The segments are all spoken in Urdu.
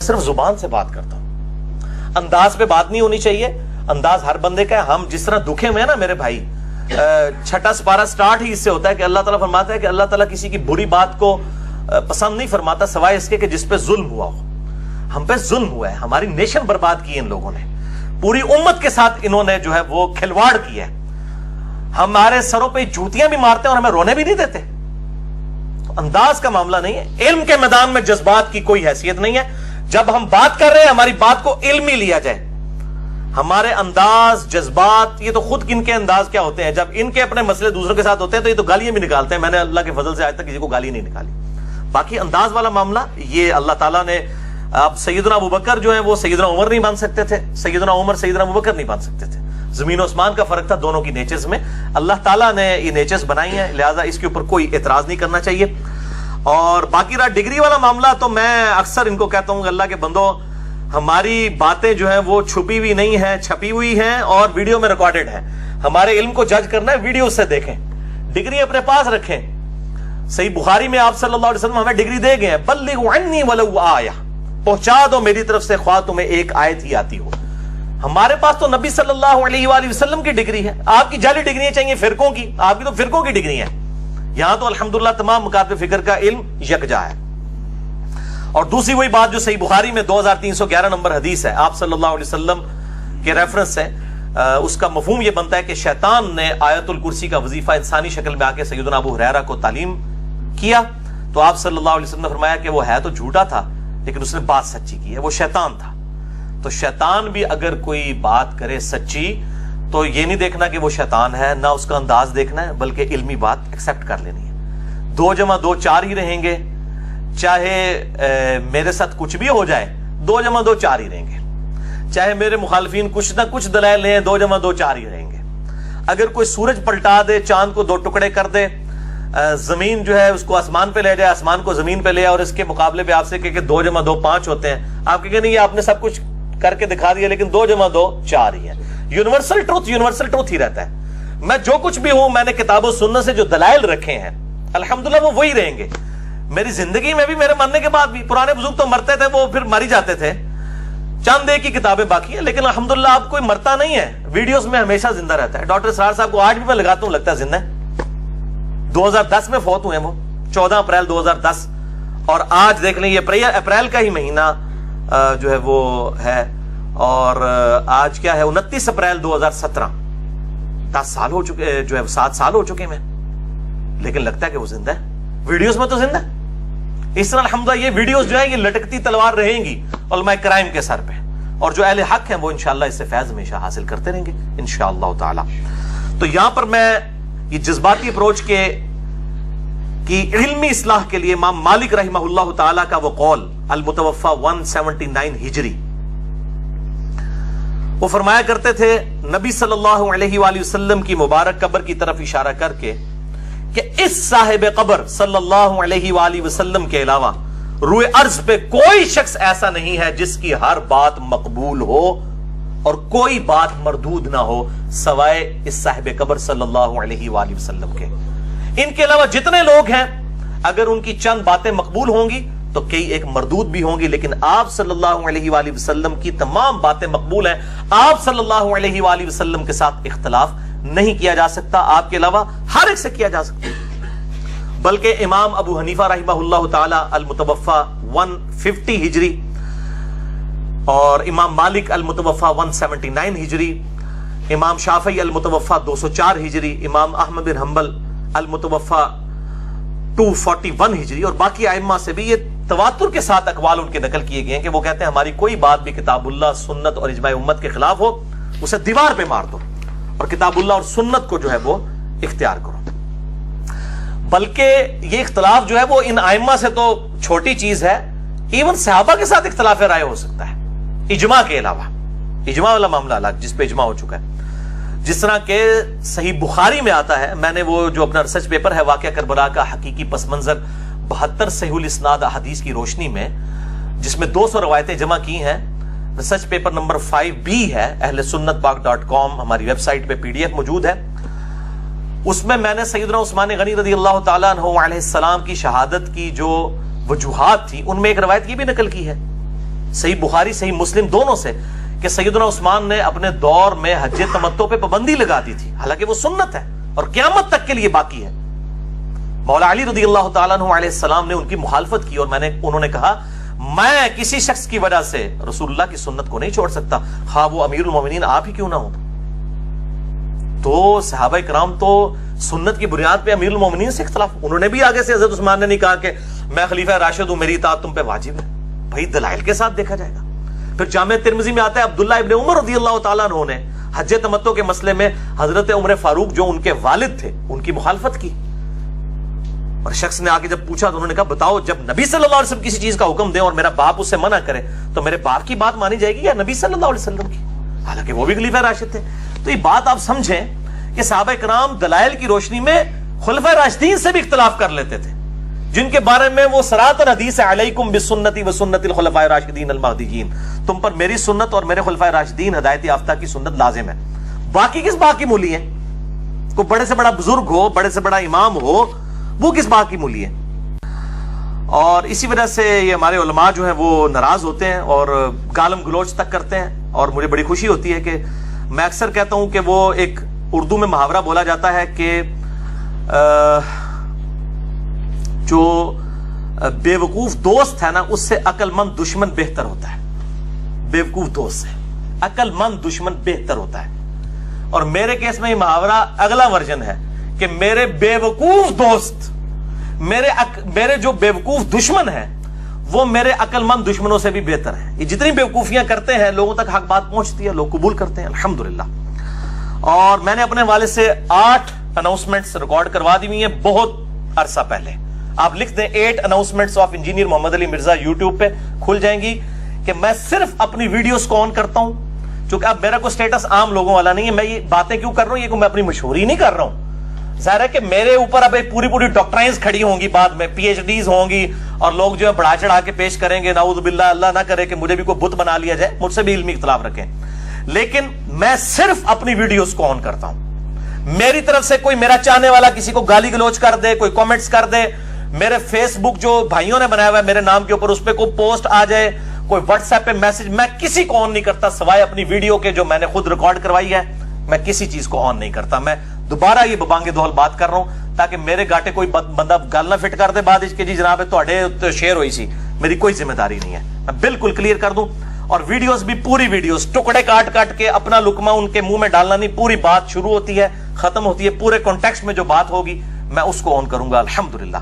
صرف زبان سے بات کرتا ہوں، انداز پہ بات نہیں ہونی چاہیے. انداز ہر بندے کا ہے. ہم جس طرح دکھے ہوئے ہیں نا میرے بھائی، چھٹا سپارہ سٹارٹ ہی اس سے ہوتا ہے کہ اللہ تعالیٰ فرماتا ہے کہ اللہ تعالیٰ کسی کی بری بات کو پسند نہیں فرماتا سوائے اس کے کہ جس پہ ظلم ہوا ہو. ہم پہ ظلم ہوا ہے، ہماری نیشن برباد کی ان لوگوں نے، پوری امت کے ساتھ انہوں نے جو ہے وہ کھلواڑ کیا ہے. ہمارے سروں پہ جوتیاں بھی مارتے ہیں اور ہمیں رونے بھی نہیں دیتے. تو انداز کا معاملہ نہیں ہے. علم کے میدان میں جذبات کی کوئی حیثیت نہیں ہے. جب ہم بات کر رہے ہیں ہماری بات کو علمی لیا جائے. ہمارے انداز، جذبات، یہ تو خود ان کے انداز کیا ہوتے ہیں، جب ان کے اپنے مسئلے دوسروں کے ساتھ ہوتے ہیں تو یہ تو گالیاں بھی نکالتے ہیں. میں نے اللہ کے فضل سے آج تک کسی کو گالی نہیں نکالی. باقی انداز والا معاملہ یہ اللہ تعالیٰ نے، اب سیدنا ابوبکر جو ہیں وہ سیدنا عمر نہیں بن سکتے تھے، سیدنا عمر سیدنا ابوبکر نہیں بن سکتے تھے. زمین و آسمان کا فرق تھا دونوں کی نیچرز میں. اللہ تعالیٰ نے یہ نیچرز بنائی ہیں، لہٰذا اس کے اوپر کوئی اعتراض نہیں کرنا چاہیے. اور باقی رہا ڈگری والا معاملہ، تو میں اکثر ان کو کہتا ہوں کہ اللہ کے بندوں، ہماری باتیں جو ہیں وہ چھپی ہوئی نہیں ہیں، چھپی ہوئی ہیں اور ویڈیو میں ریکارڈڈ ہیں. ہمارے علم کو جج کرنا ہے ویڈیو سے دیکھیں، ڈگری اپنے پاس رکھیں. صحیح بخاری میں آپ صلی اللہ علیہ وسلم ہمیں ڈگری دے گئے ہیں، بلغوا عنی ولو آیہ، پہنچا دو میری طرف سے خواہ تمہیں ایک آیت ہی آتی ہو. ہمارے پاس تو نبی صلی اللہ علیہ وآلہ وسلم کی ڈگری ہے. آپ کی جعلی ڈگریاں چاہیے فرقوں کی، آپ کی تو فرقوں کی ڈگری ہے. یہاں تو الحمدللہ تمام مکاتب فکر کا علم یکجا ہے. اور دوسری وہی بات جو صحیح بخاری میں 2311 نمبر حدیث ہے، آپ صلی اللہ علیہ وسلم کے ریفرنس ہے، اس کا مفہوم یہ بنتا ہے کہ شیطان نے آیت الکرسی کا وظیفہ انسانی شکل میں آ کے سیدنا ابو ہریرہ کو تعلیم کیا. تو آپ صلی اللہ علیہ وسلم نے فرمایا کہ وہ ہے تو جھوٹا تھا لیکن اس نے بات سچی کی ہے، وہ شیطان تھا. تو شیطان بھی اگر کوئی بات کرے سچی تو یہ نہیں دیکھنا کہ وہ شیطان ہے، نہ اس کا انداز دیکھنا ہے، بلکہ علمی بات ایکسپٹ کر لینی ہے. 2 + 2 4 ہی رہیں گے، چاہے میرے ساتھ کچھ بھی ہو جائے 2 + 2 4 ہی رہیں گے. چاہے میرے مخالفین کچھ نہ کچھ دلائل لیں 2 + 2 4 ہی رہیں گے. اگر کوئی سورج پلٹا دے، چاند کو 2 ٹکڑے کر دے، زمین جو ہے اس کو آسمان پہ لے جائے، آسمان کو زمین پہ لے، اور اس کے مقابلے پہ آپ سے کہ 2 + 2 5 ہوتے ہیں، آپ کہیں نہیں یہ آپ نے سب کچھ کر کے دکھا دیا لیکن 2 + 2 4 ہی ہے. یونیورسل ٹروتھ ہی رہتا ہے. میں جو کچھ بھی ہوں، میں نے کتاب و سنت سے جو دلائل رکھے ہیں الحمدللہ وہ وہی رہیں گے. میری زندگی میں بھی، میرے مرنے کے بعد بھی، پرانے بزرگ تو مرتے تھے وہ پھر مر ہی جاتے تھے، چند ایک ہی کتابیں باقی ہیں، لیکن الحمدللہ اب کوئی مرتا نہیں ہے، ویڈیوز میں ہمیشہ زندہ رہتا ہے. ڈاکٹر اسرار صاحب کو آج بھی میں لگاتا ہوں، لگتا ہے زندہ ہے. 2010 میں فوت ہوئے، وہ 14 اپریل 2010. اور آج دیکھ لیں یہ اپریل کا ہی مہینہ جو ہے وہ ہے، اور آج کیا ہے 29 اپریل 2017. 10 سال ہو چکے، جو ہے 7 سال ہو چکے میں، لیکن لگتا ہے کہ وہ زندہ ہے. ویڈیوز میں تو زندہ ہے. اس طرح الحمدللہ یہ ویڈیوز جو ہے یہ لٹکتی تلوار رہیں گی علماء کرائم کے سر پہ، اور جو اہل حق ہیں وہ انشاءاللہ اس سے فیض ہمیشہ حاصل کرتے رہیں گے انشاءاللہ تعالی. تو یہاں پر میں یہ جذباتی اپروچ کی علمی اصلاح کے لیے امام مالک رحمہ اللہ تعالی کا وہ قول المتوفى 179 ہجری، وہ فرمایا کرتے تھے نبی صلی اللہ علیہ وآلہ وسلم کی مبارک قبر کی طرف اشارہ کر کے کہ اس صاحب قبر صلی اللہ علیہ وآلہ وسلم کے علاوہ روئے ارض پہ کوئی شخص ایسا نہیں ہے جس کی ہر بات مقبول ہو اور کوئی بات مردود نہ ہو سوائے اس صاحب قبر صلی اللہ علیہ وآلہ وسلم کے. ان کے علاوہ جتنے لوگ ہیں اگر ان کی چند باتیں مقبول ہوں گی تو کئی ایک مردود بھی ہوں گی، لیکن آپ صلی اللہ علیہ وآلہ وسلم کی تمام باتیں مقبول ہیں. آپ صلی اللہ علیہ وآلہ وسلم کے ساتھ اختلاف نہیں کیا جا سکتا، آپ کے علاوہ ہر ایک سے کیا جا سکتا. بلکہ امام ابو حنیفہ رحمہ اللہ تعالی المتوفى 150 ہجری، اور امام مالک المتوفى 179 ہجری، امام شافعی المتوفى 204 ہجری، امام احمد بن حنبل المتوفى 241 ہجری، اور باقی ائمہ سے بھی یہ تواتر کے ساتھ اقوال ان کے نقل کیے گئے ہیں کہ وہ کہتے ہیں ہماری کوئی بات بھی کتاب اللہ، سنت اور اجماع امت کے خلاف ہو اسے دیوار پہ مار دو اور کتاب اللہ اور سنت کو جو ہے وہ اختیار کرو. بلکہ یہ اختلاف جو ہے وہ ان ائمہ سے تو چھوٹی چیز ہے، ایون صحابہ کے ساتھ اختلاف رائے ہو سکتا ہے اجماع کے علاوہ. اجماع والا معاملہ الگ جس پہ اجماع ہو چکا ہے، جس طرح کہ صحیح بخاری میں آتا ہے. میں نے وہ جو اپنا ریسرچ پیپر ہے واقعہ کربلا کا حقیقی پس منظر 72 صحیح الاسناد احادیث کی روشنی میں، جس میں 200 روایتیں جمع کی ہیں، ریسرچ پیپر نمبر 5B ہے، اہل سنت پاک.com ہماری ویب سائٹ پہ PDF موجود ہے. اس میں نے سیدنا عثمان غنی رضی اللہ تعالیٰ عنہ علیہ السلام کی شہادت کی جو وجوہات تھی ان میں ایک روایت یہ بھی نقل کی ہے صحیح بخاری صحیح مسلم دونوں سے کہ سیدنا عثمان نے اپنے دور میں حج تمتع پہ پابندی لگا دی تھی، حالانکہ وہ سنت ہے اور قیامت تک کے لیے باقی ہے۔ مولا علی رضی اللہ تعالیٰ عنہ علیہ السلام نے ان کی مخالفت کی اور انہوں نے کہا میں کسی شخص کی وجہ سے رسول اللہ کی سنت کو نہیں چھوڑ سکتا، خواہ وہ امیر المومنین آپ ہی کیوں نہ ہو۔ تو صحابہ کرام تو سنت کی بنیاد پہ امیر المومنین سے اختلاف، انہوں نے بھی آگے سے حضرت عثمان نے نہیں کہا کہ میں خلیفہ راشد ہوں، میری اطاعت تم پہ واجب ہے، بھائی دلائل کے ساتھ دیکھا جائے گا۔ پھر جامع ترمذی میں آتا ہے عبداللہ ابن عمر رضی اللہ تعالیٰ عنہ نے حج تمتع کے مسئلے میں حضرت عمر فاروق جو ان کے والد تھے ان کی مخالفت کی، اور شخص نے آگے جب پوچھا تو انہوں نے کہا بتاؤ جب نبی صلی اللہ علیہ وسلم کسی چیز کا حکم دیں اور میرا باپ اس سے منع کرے تو میرے باپ کی بات مانی جائے گی یا نبی صلی اللہ علیہ وسلم کی؟ حالانکہ وہ بھی خلیفہ راشد تھے۔ تو یہ بات آپ سمجھیں کہ صحابہ کرام دلائل کی روشنی میں خلفائے راشدین سے بھی اختلاف کر لیتے تھے، جن کے بارے میں وہ صراط حدیث ہے علیکم بسنتی وسنت الخلفاء الراشدین المہدیین، تم پر میری سنت اور میرے خلفائے راشدین ہدایت یافتہ کی سنت لازم ہے۔ باقی کس بات کی مولی ہے؟ کوئی بڑے سے بڑا بزرگ ہو، بڑے سے بڑا امام ہو، وہ کس بات کی مولی ہے؟ اور اسی وجہ سے یہ ہمارے علماء جو ہیں وہ ناراض ہوتے ہیں اور گالم گلوچ تک کرتے ہیں، اور مجھے بڑی خوشی ہوتی ہے کہ میں اکثر کہتا ہوں کہ وہ ایک اردو میں محاورہ بولا جاتا ہے کہ جو بے وقوف دوست ہے نا اس سے عقل مند دشمن بہتر ہوتا ہے۔ بے وقوف دوست سے عقل مند دشمن بہتر ہوتا ہے، اور میرے کیس میں یہ محاورہ اگلا ورژن ہے کہ میرے بے وقوف دوست، میرے جو بے وقوف دشمن ہیں وہ میرے عقل مند دشمنوں سے بھی بہتر ہیں۔ یہ جتنی بے وقوفیاں کرتے ہیں لوگوں تک حق بات پہنچتی ہے، لوگ قبول کرتے ہیں الحمدللہ۔ اور میں نے اپنے والد سے 8 اناؤنسمنٹس ریکارڈ کروا دی ہوئی ہیں بہت عرصہ پہلے، آپ لکھ دیں 8 announcements of engineer Muhammad Ali Mirza, YouTube پہ کھل جائیں گی، کہ میں صرف اپنی ویڈیوز کو آن کرتا ہوں، چونکہ اب میرا کوئی سٹیٹس عام لوگوں والا نہیں ہے، میں یہ باتیں کیوں کر رہا ہوں، یہ میں اپنی مشہوری نہیں کر رہا ہوں، ظاہر ہے کہ میرے اوپر اب ایک پوری ڈاکٹرائنز کھڑی ہوں گی، بعد میں پی ایچ ڈیز ہوں گی، اور لوگ جو ہے بڑھا چڑھا کے پیش کریں گے، نعوذ باللہ، اللہ نہ کرے کہ مجھے بھی کوئی بت بنا لیا جائے، مجھ سے بھی علمی اختلاف رکھیں، لیکن میں صرف اپنی ویڈیوز کو آن کرتا ہوں۔ میری طرف سے کوئی میرا چاہنے والا کسی کو گالی گلوچ کر دے، کوئی کامنٹس کر دے، میرے فیس بک جو بھائیوں نے بنایا ہوا ہے میرے نام کے اوپر اس پہ کوئی پوسٹ آ جائے، کوئی واٹس ایپ پہ میسج، میں کسی کو آن نہیں کرتا سوائے اپنی ویڈیو کے جو میں نے خود ریکارڈ کروائی ہے، میں کسی چیز کو آن نہیں کرتا۔ میں دوبارہ یہ ببانگے دوہل بات کر رہا ہوں تاکہ میرے گاٹے کوئی بندہ گل نہ فٹ کر دے بعد اس کے جی جناب تواڈے شیئر ہوئی سی، میری کوئی ذمہ داری نہیں ہے، میں بالکل کلیئر کر دوں۔ اور ویڈیوز بھی پوری ویڈیوز ٹکڑے کاٹ کے اپنا لقمہ ان کے منہ میں ڈالنا نہیں، پوری بات شروع ہوتی ہے ختم ہوتی ہے، پورے کانٹیکسٹ میں جو بات ہوگی میں اس کو آن کروں گا الحمدللہ۔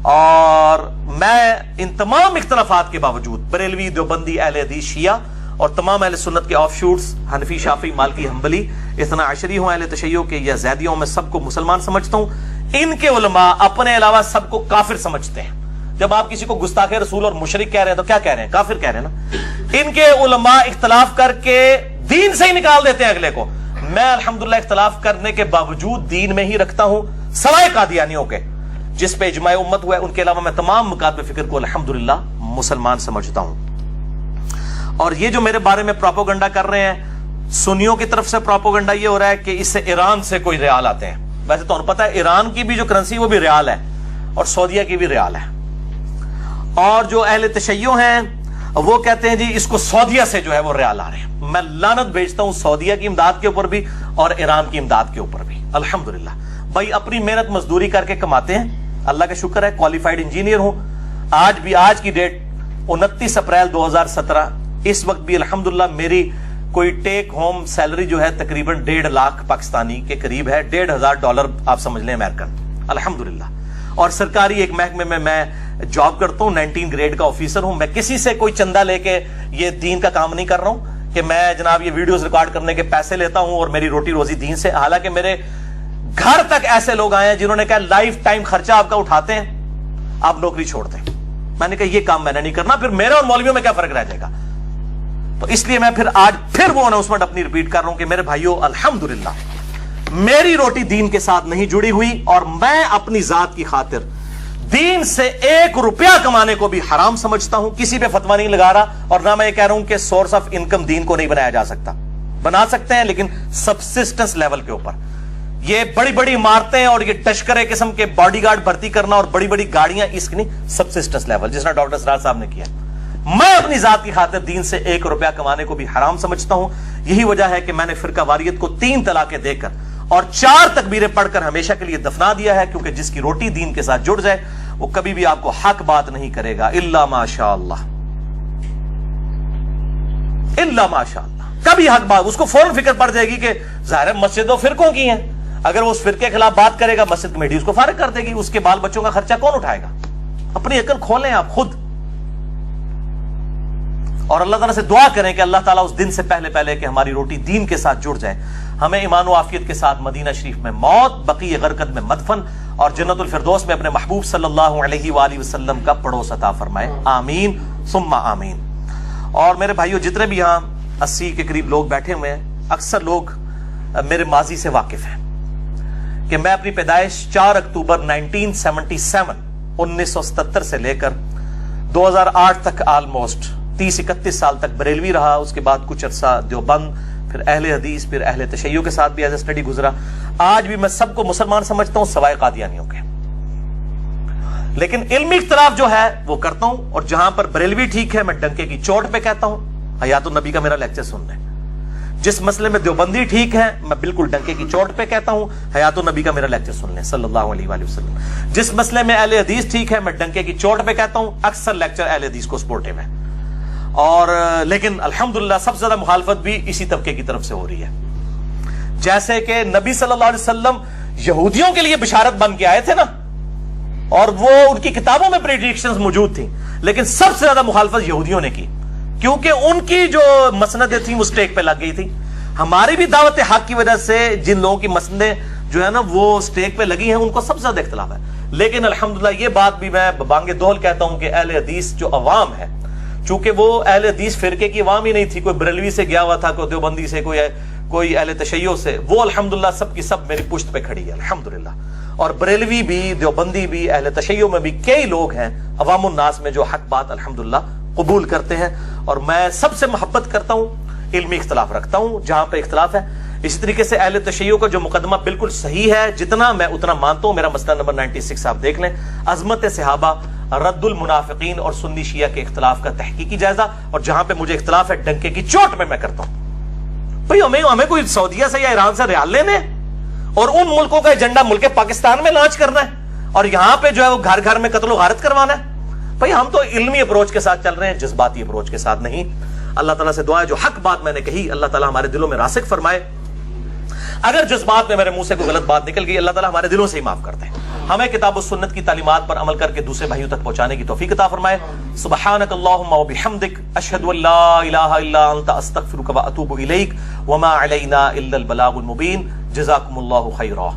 اور میں ان تمام اختلافات کے باوجود بریلوی، دیوبندی، اہل حدیث، شیعہ اور تمام اہل سنت کے آف شوٹس، حنفی، شافعی، مالکی، حنبلی، اثنا عشری ہوں، اہل تشیع کے یا زیدیوں، میں سب کو مسلمان سمجھتا ہوں۔ ان کے علماء اپنے علاوہ سب کو کافر سمجھتے ہیں۔ جب آپ کسی کو گستاخ رسول اور مشرک کہہ رہے ہیں تو کیا کہہ رہے ہیں؟ کافر کہہ رہے ہیں نا۔ ان کے علماء اختلاف کر کے دین سے ہی نکال دیتے ہیں اگلے کو، میں الحمدللہ اختلاف کرنے کے باوجود دین میں ہی رکھتا ہوں، سوائے قادیانیوں کے جس پہ اجماع امت ہوا ہے، ان کے علاوہ میں تمام مکاتب فکر کو الحمدللہ مسلمان سمجھتا ہوں۔ اور یہ جو میرے بارے میں پروپیگنڈا کر رہے ہیں، سنیوں کی طرف سے پروپیگنڈا یہ ہو رہا ہے کہ اس سے ایران سے کوئی ریال آتے ہیں۔ ویسے تو انہیں پتا ہے ایران کی بھی جو کرنسی وہ بھی ریال ہے، اور سعودیہ کی بھی ریال ہے۔ اور جو اہل تشیع ہیں وہ کہتے ہیں جی اس کو سعودیہ سے جو ہے وہ ریال آ رہے ہیں۔ میں لعنت بھیجتا ہوں سعودیہ کی امداد کے اوپر بھی اور ایران کی امداد کے اوپر بھی۔ الحمدللہ بھائی اپنی محنت مزدوری کر کے کماتے ہیں، اللہ کا شکر ہے، کوالیفائڈ انجینئر ہوں۔ آج کی ڈیٹ 29 اپریل 2017، اس وقت بھی الحمدللہ میری کوئی ٹیک ہوم سیلری جو ہے تقریباً 1.5 لاکھ پاکستانی کے قریب ہے، $1,500 آپ سمجھ لیں امریکن، الحمدللہ۔ اور سرکاری ایک محکمے میں جاب کرتا ہوں، 19 گریڈ کا آفیسر ہوں۔ میں کسی سے کوئی چندہ لے کے یہ دین کا کام نہیں کر رہا ہوں کہ میں جناب یہ ویڈیوز ریکارڈ کرنے کے پیسے لیتا ہوں اور میری روٹی روزی دین سے۔ حالانکہ میرے گھر تک ایسے لوگ آئے ہیں جنہوں نے کہا لائف ٹائم خرچہ آپ کا اٹھاتے ہیں، آپ نوکری چھوڑ دیں۔ میں نے کہا یہ کام میں نے نہیں کرنا، پھر میرے اور مولویوں میں کیا فرق رہ جائے گا؟ تو اس لیے میں آج وہ اناؤنسمنٹ اپنی ریپیٹ کر رہا ہوں کہ میرے بھائیوں الحمدللہ میری روٹی دین کے ساتھ نہیں جڑی ہوئی، اور میں اپنی ذات کی خاطر دین سے 1 روپیہ کمانے کو بھی حرام سمجھتا ہوں، کسی پہ فتویٰ نہیں لگا رہا، اور نہ میں یہ کہہ رہا ہوں کہ سورس آف انکم دین کو نہیں بنایا جا سکتا، بنا سکتے ہیں لیکن سبسسٹنس لیول کے اوپر۔ یہ بڑی بڑی عمارتیں اور یہ ٹشکرے قسم کے باڈی گارڈ بھرتی کرنا اور بڑی بڑی گاڑیاں، اس کی نہیں، سبسسٹنس لیول، جس طرح ڈاکٹر اسرار صاحب نے کیا۔ میں اپنی ذات کی خاطر دین سے 1 روپیہ کمانے کو بھی حرام سمجھتا ہوں. یہی وجہ ہے کہ میں نے فرقہ واریت کو 3 طلاقیں دے کر اور 4 تکبیریں پڑھ کر ہمیشہ کے لیے دفنا دیا ہے, کیونکہ جس کی روٹی دین کے ساتھ جڑ جائے وہ کبھی بھی آپ کو حق بات نہیں کرے گا الا ماشاء اللہ, الا ماشاء اللہ. کبھی حق بات, اس کو فوراً فکر پڑ جائے گی کہ ظاہر مسجد و فرقوں کی ہیں, اگر وہ اس فرقے کے خلاف بات کرے گا مسجد کمیٹی اس کو فارغ کر دے گی, اس کے بال بچوں کا خرچہ کون اٹھائے گا؟ اپنی عقل کھولیں آپ خود, اور اللہ تعالیٰ سے دعا کریں کہ اللہ تعالیٰ اس دن سے پہلے کہ ہماری روٹی دین کے ساتھ جڑ جائے, ہمیں ایمان و عافیت کے ساتھ مدینہ شریف میں موت, بقیع غرقد میں مدفن اور جنت الفردوس میں اپنے محبوب صلی اللہ علیہ وآلہ وسلم کا پڑوس عطا فرمائے, آمین ثم آمین. اور میرے بھائیوں, جتنے بھی یہاں 80 کے قریب لوگ بیٹھے ہوئے ہیں, اکثر لوگ میرے ماضی سے واقف ہیں کہ میں اپنی پیدائش 4 اکتوبر 1977 1977 سے لے کر 2008 تک آلموسٹ 30-31 سال تک بریلوی رہا, اس کے بعد کچھ عرصہ دیوبند, پھر اہل حدیث, پھر اہل تشیع کے ساتھ بھی ایز اے اسٹڈی گزرا. آج بھی میں سب کو مسلمان سمجھتا ہوں سوائے قادیانیوں کے, لیکن علمی اختلاف جو ہے وہ کرتا ہوں, اور جہاں پر بریلوی ٹھیک ہے میں ڈنکے کی چوٹ پہ کہتا ہوں حیات النبی کا میرا لیکچر سن لیں. جس مسئلے میں دیوبندی ٹھیک ہے میں بالکل ڈنکے کی چوٹ پہ کہتا ہوں حیات النبی کا میرا لیکچر سن لیں صلی اللہ علیہ وآلہ وسلم. جس مسئلے میں اہل حدیث ٹھیک ہے میں ڈنکے کی چوٹ پہ کہتا ہوں, اکثر لیکچر اہل حدیث کو سپورٹیو ہے. اور لیکن الحمدللہ سب سے زیادہ مخالفت بھی اسی طبقے کی طرف سے ہو رہی ہے. جیسے کہ نبی صلی اللہ علیہ وسلم یہودیوں کے لیے بشارت بن کے آئے تھے نا, اور وہ ان کی کتابوں میں پریڈکشنز موجود تھیں, لیکن سب سے زیادہ مخالفت یہودیوں نے کی, کیونکہ ان کی جو مسندیں تھیں وہ سٹیک پہ لگ گئی تھی. ہماری بھی دعوت حق کی وجہ سے جن لوگوں کی مسندیں جو ہے نا وہ سٹیک پہ لگی ہیں ان کو سب سے زیادہ اختلاف ہے. لیکن الحمدللہ یہ بات بھی میں بانگ دول کہتا ہوں کہ اہل حدیث جو عوام ہے, چونکہ وہ اہل حدیث فرقے کی عوام ہی نہیں تھی, کوئی بریلوی سے گیا ہوا تھا, کوئی دیوبندی سے, کوئی اہل تشیع سے, وہ الحمدللہ سب کی سب میری پشت پہ کھڑی ہے الحمدللہ. اور بریلوی بھی, دیوبندی بھی, اہل تشیع میں بھی کئی لوگ ہیں عوام الناس میں جو حق بات الحمدللہ قبول کرتے ہیں, اور میں سب سے محبت کرتا ہوں, علمی اختلاف رکھتا ہوں جہاں پہ اختلاف ہے. اسی طریقے سے اہل تشیع کا جو مقدمہ بالکل صحیح ہے, جتنا میں اتنا مانتا ہوں, میرا مسئلہ نمبر 96 آپ دیکھ لیں, عظمت صحابہ, رد المنافقین اور سنی شیعہ کے اختلاف کا تحقیقی جائزہ, اور جہاں پہ مجھے اختلاف ہے ڈنکے کی چوٹ میں کرتا ہوں. بھئی ہمیں کوئی سعودیہ سے یا ایران سے ریال لینے اور ان ملکوں کا ایجنڈا ملک پاکستان میں لانچ کرنا ہے, اور یہاں پہ جو ہے وہ گھر گھر میں قتل و غارت کروانا ہے. بھئی ہم تو علمی اپروچ کے ساتھ چل رہے ہیں, جذباتی اپروچ کے ساتھ نہیں. اللہ تعالیٰ سے دعا ہے جو حق بات میں نے کہی اللہ تعالیٰ ہمارے دلوں میں راسخ فرمائے. اگر جذبات میں میرے منہ سے کوئی غلط بات نکل گئی اللہ تعالیٰ ہمارے دلوں سے ہی معاف کرتے ہیں. ہمیں کتاب و سنت کی تعلیمات پر عمل کر کے دوسرے بھائیوں تک پہنچانے کی توفیق عطا فرمائے. سبحانک اللہم و بحمدک, اشہد ان لا الہ الا انت, استغفرک و اتوب الیک, وما علینا الا البلاغ المبین. جزاکم اللہ خیرا.